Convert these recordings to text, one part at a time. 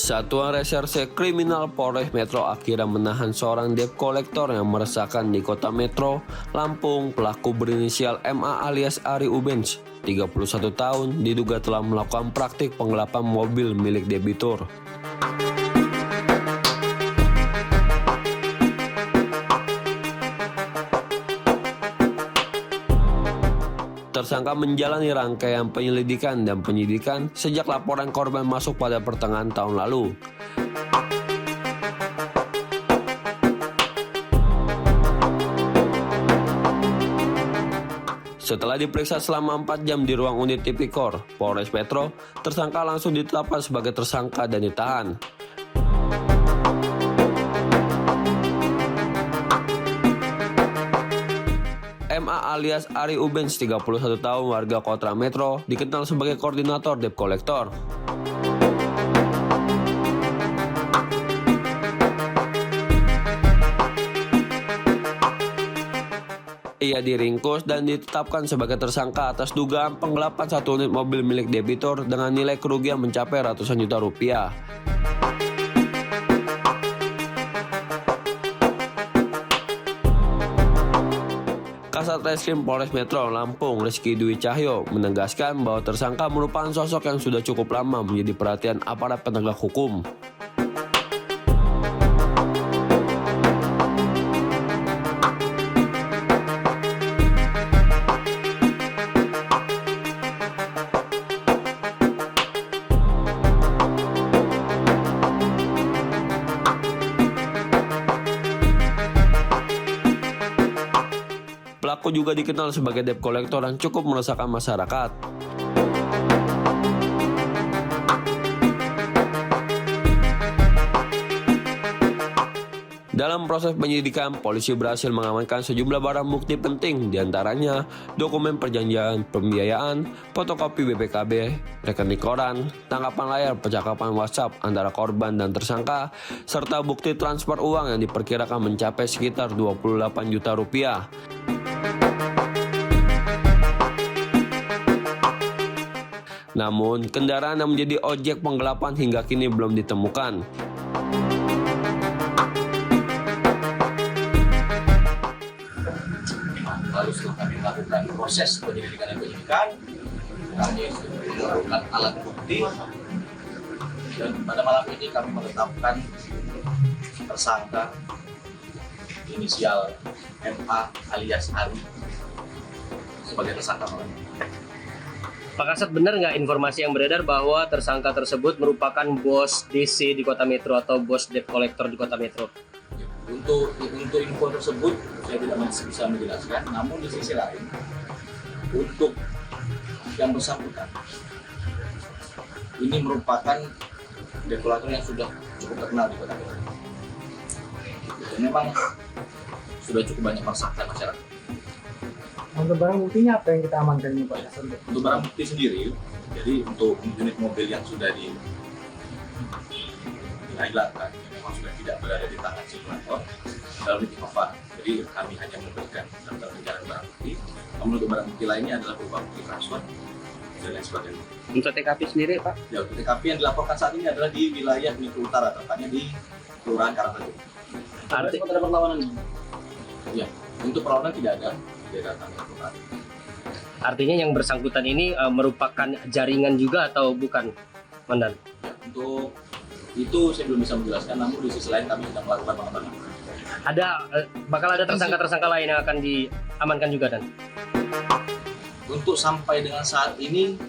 Satuan Reserse Kriminal Polres Metro akhirnya menahan seorang debt collector yang meresahkan di Kota Metro, Lampung. Pelaku berinisial MA alias Ari Ubens, 31 tahun, diduga telah melakukan praktik penggelapan mobil milik debitur. Tersangka menjalani rangkaian penyelidikan dan penyidikan sejak laporan korban masuk pada pertengahan tahun lalu. Setelah diperiksa selama 4 jam di ruang unit Tipikor Polres Metro, tersangka langsung ditetapkan sebagai tersangka dan ditahan. MA alias Ari Ubens, 31 tahun, warga Kota Metro, dikenal sebagai koordinator debt collector. Ia diringkus dan ditetapkan sebagai tersangka atas dugaan penggelapan satu unit mobil milik debitur dengan nilai kerugian mencapai ratusan juta rupiah. Kasat Reskrim Polres Metro Lampung, Rizky Dwi Cahyo, menegaskan bahwa tersangka merupakan sosok yang sudah cukup lama menjadi perhatian aparat penegak hukum. Pelaku juga dikenal sebagai debt collector yang cukup meresahkan masyarakat. Dalam proses penyidikan, polisi berhasil mengamankan sejumlah barang bukti penting, diantaranya dokumen perjanjian pembiayaan, fotokopi BPKB, rekening koran, tangkapan layar percakapan WhatsApp antara korban dan tersangka, serta bukti transfer uang yang diperkirakan mencapai sekitar 28 juta rupiah. Namun, kendaraan yang menjadi objek penggelapan hingga kini belum ditemukan. Lalu setelah kami melakukan proses penyelidikan dan penyidikan, kami mengumpulkan alat bukti, dan pada malam ini kami menetapkan tersangka inisial MA alias Ari sebagai tersangka malam ini. Pak Kasat, benar nggak informasi yang beredar bahwa tersangka tersebut merupakan bos DC di Kota Metro atau bos debt collector di Kota Metro? Untuk info tersebut saya tidak masih bisa menjelaskan, namun di sisi lain untuk yang bersangkutan ini merupakan debt collector yang sudah cukup terkenal di Kota Metro. Dan memang sudah cukup banyak meresahkan masyarakat. Untuk barang buktinya apa yang kita amankan ini, Pak? Untuk barang bukti sendiri, jadi untuk unit mobil yang sudah dihilalkan, memang sudah tidak berada di tangan simulator dalam titik apa. Jadi kami hanya memberikan daftar pencarian barang bukti. Namun untuk barang bukti lainnya adalah berupa bukti transfer dan lain sebagainya. Untuk TKP sendiri, Pak? Ya, untuk TKP yang dilaporkan saat ini adalah di wilayah Metro Utara, tepatnya di Kelurahan Karangrejo. Artinya ada perlawanan? Ya, untuk perlawanan tidak ada. Artinya yang bersangkutan ini merupakan jaringan juga atau bukan, Mandan? Ya, untuk itu saya belum bisa menjelaskan, namun di sisi lain kami sedang melakukan pengembangan. Bakal ada tersangka-tersangka lain yang akan diamankan juga, Dan? Untuk sampai dengan saat ini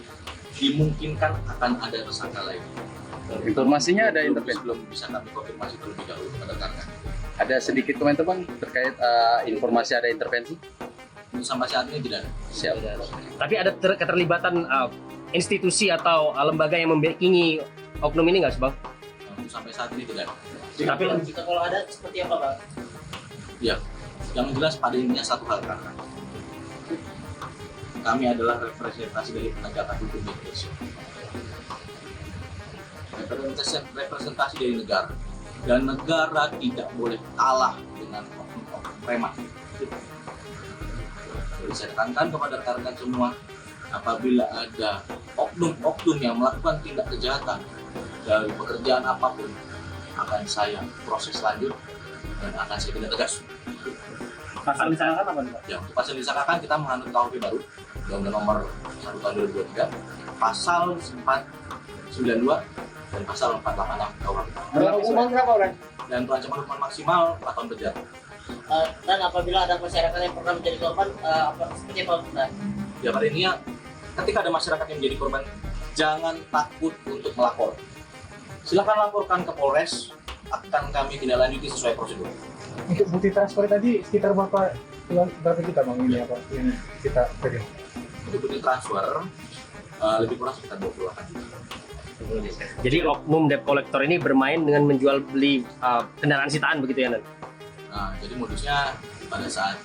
dimungkinkan akan ada tersangka lain. Informasinya ada intervensi? Belum bisa kami konfirmasi terlebih dahulu kepada rekan-rekan. Ada sedikit komentar, Bang, terkait informasi ada intervensi? Sampai saat ini tidak ada. Siap. Tapi ada keterlibatan institusi atau lembaga yang membackingi oknum ini nggak sih, Bang? Untuk sampai saat ini tidak ada. Tapi kalau ada seperti apa, Bang? Ya, yang jelas pada intinya satu hal, kan. Kami adalah representasi dari penegakan hukum di Indonesia. Representasi dari negara. Dan negara tidak boleh kalah dengan oknum-oknum preman. Jadi saya tekankan kepada rekan-rekan semua, apabila ada oknum-oknum yang melakukan tindak kejahatan dari pekerjaan apapun akan saya proses lanjut dan akan saya tindak tegas. Pasal disangkakan apa nih, Pak? Ya, untuk pasal disangkakan kita menganut KUHP baru, Undang-Undang Nomor 1 Tahun 2023, pasal 492 dan pasal 486 KUHP. Hukuman berapa orang? Dan untuk ancaman hukuman maksimal 4 tahun penjara. Dan apabila ada masyarakat yang pernah menjadi korban, seperti apa Bang? Ya pada intinya, ketika ada masyarakat yang menjadi korban, jangan takut untuk melapor. Silakan laporkan ke Polres, akan kami tindak lanjuti sesuai prosedur. Untuk bukti transfer tadi sekitar berapa juta bang ini apa yang kita beri? Untuk bukti transfer, lebih kurang sekitar 28 juta. Jadi oknum debt collector ini bermain dengan menjual beli kendaraan sitaan begitu ya, Nan? Nah, jadi modusnya pada saat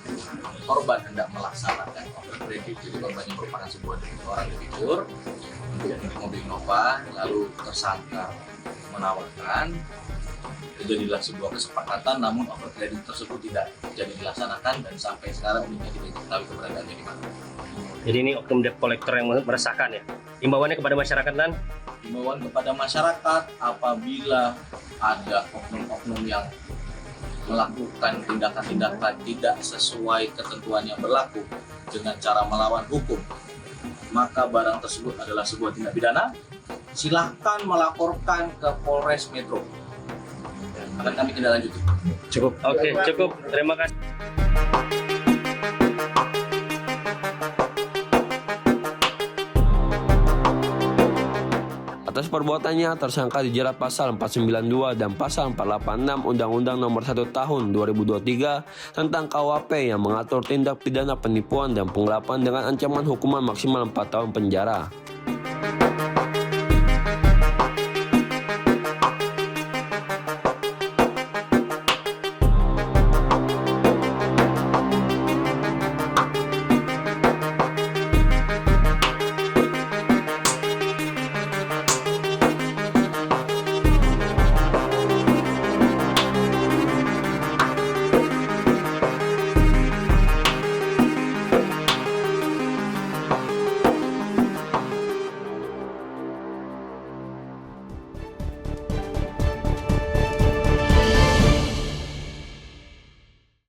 korban hendak melaksanakan overcredit, jadi korban yang merupakan sebuah orang debitur untuk mobil Innova, lalu tersangka menawarkan, terjadilah sebuah kesepakatan, namun overcredit tersebut tidak jadi dilaksanakan dan sampai sekarang ini tidak diketahui keberadaannya di mana. Jadi ini oknum debt collector yang meresahkan ya. Imbauannya kepada masyarakat, Nan? Himbauan kepada masyarakat apabila ada oknum-oknum yang melakukan tindakan-tindakan tidak sesuai ketentuan yang berlaku dengan cara melawan hukum, maka barang tersebut adalah sebuah tindak pidana. Silahkan melaporkan ke Polres Metro. Akan kami tindak lanjuti. Cukup. Oke, cukup. Terima kasih. Atas perbuatannya, tersangka dijerat pasal 492 dan pasal 486 Undang-Undang Nomor 1 Tahun 2023 tentang KUHP yang mengatur tindak pidana penipuan dan penggelapan dengan ancaman hukuman maksimal 4 tahun penjara.